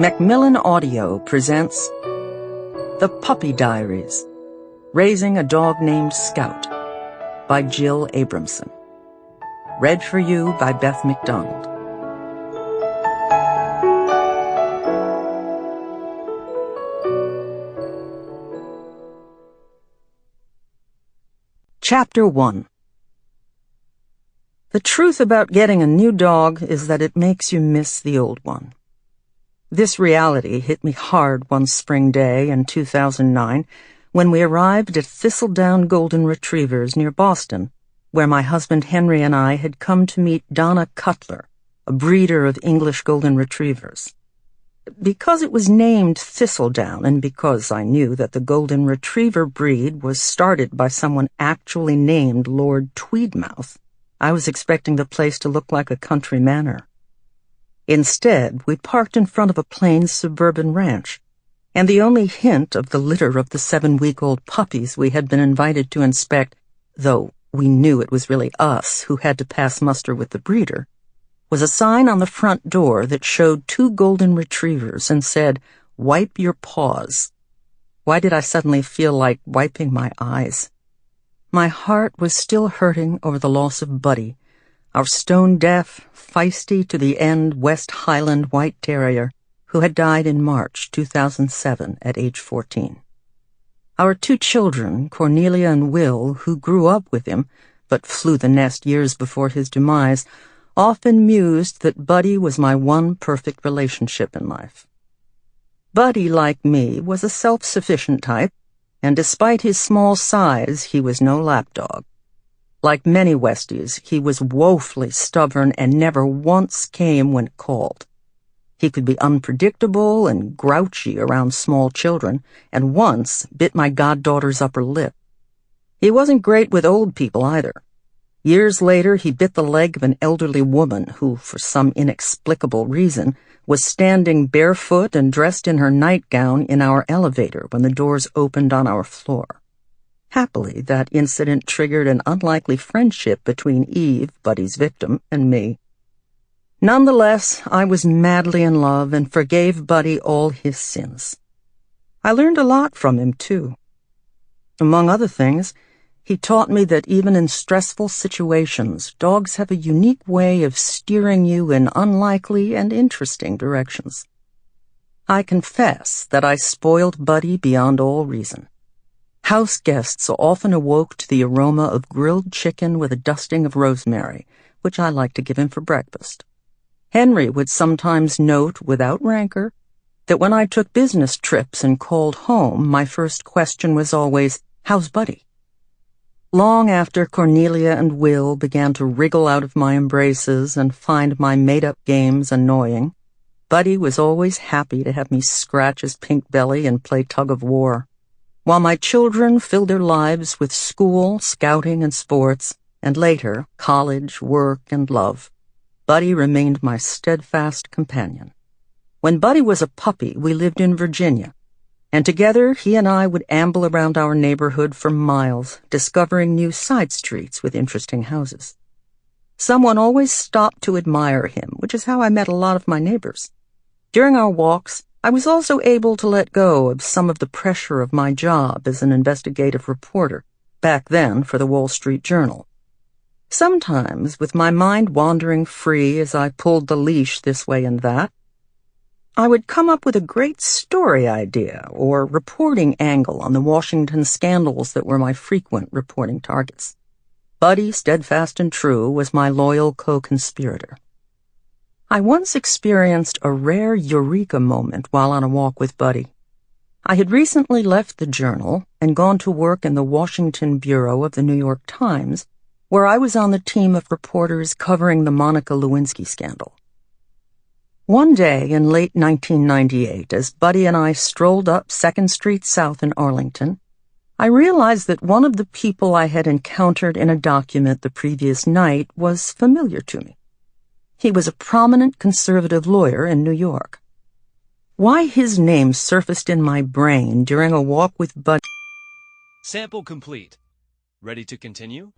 Macmillan Audio presents The Puppy Diaries, Raising a Dog Named Scout by Jill Abramson. Read for you by Beth MacDonald. Chapter 1. The truth about getting a new dog is that it makes you miss the old one. This reality hit me hard one spring day in 2009 when we arrived at Thistledown Golden Retrievers near Boston, where my husband Henry and I had come to meet Donna Cutler, a breeder of English Golden Retrievers. Because it was named Thistledown, and because I knew that the Golden Retriever breed was started by someone actually named Lord Tweedmouth, I was expecting the place to look like a country manor. Instead, we parked in front of a plain suburban ranch, and the only hint of the litter of the 7-week-old puppies we had been invited to inspect, though we knew it was really us who had to pass muster with the breeder, was a sign on the front door that showed 2 golden retrievers and said, "Wipe your paws." Why did I suddenly feel like wiping my eyes? My heart was still hurting over the loss of Buddy, our stone-deaf, feisty-to-the-end West Highland White Terrier, who had died in March 2007 at age 14. Our 2 children, Cornelia and Will, who grew up with him, but flew the nest years before his demise, often mused that Buddy was my one perfect relationship in life. Buddy, like me, was a self-sufficient type, and despite his small size, he was no lapdog. Like many Westies, he was woefully stubborn and never once came when called. He could be unpredictable and grouchy around small children, and once bit my goddaughter's upper lip. He wasn't great with old people either. Years later, he bit the leg of an elderly woman who, for some inexplicable reason, was standing barefoot and dressed in her nightgown in our elevator when the doors opened on our floor. Happily, that incident triggered an unlikely friendship between Eve, Buddy's victim, and me. Nonetheless, I was madly in love and forgave Buddy all his sins. I learned a lot from him, too. Among other things, he taught me that even in stressful situations, dogs have a unique way of steering you in unlikely and interesting directions. I confess that I spoiled Buddy beyond all reason. House guests often awoke to the aroma of grilled chicken with a dusting of rosemary, which I liked to give him for breakfast. Henry would sometimes note, without rancor, that when I took business trips and called home, my first question was always, "How's Buddy?" Long after Cornelia and Will began to wriggle out of my embraces and find my made-up games annoying, Buddy was always happy to have me scratch his pink belly and play tug-of-war. While my children filled their lives with school, scouting, and sports, and later, college, work, and love, Buddy remained my steadfast companion. When Buddy was a puppy, we lived in Virginia, and together he and I would amble around our neighborhood for miles, discovering new side streets with interesting houses. Someone always stopped to admire him, which is how I met a lot of my neighbors. During our walks, I was also able to let go of some of the pressure of my job as an investigative reporter, back then for the Wall Street Journal. Sometimes, with my mind wandering free as I pulled the leash this way and that, I would come up with a great story idea or reporting angle on the Washington scandals that were my frequent reporting targets. Buddy, steadfast and true, was my loyal co-conspirator. I once experienced a rare eureka moment while on a walk with Buddy. I had recently left the Journal and gone to work in the Washington bureau of the New York Times, where I was on the team of reporters covering the Monica Lewinsky scandal. One day in late 1998, as Buddy and I strolled up 2nd Street South in Arlington, I realized that one of the people I had encountered in a document the previous night was familiar to me. He was a prominent conservative lawyer in New York. Why his name surfaced in my brain during a walk with Buddy... Sample complete. Ready to continue?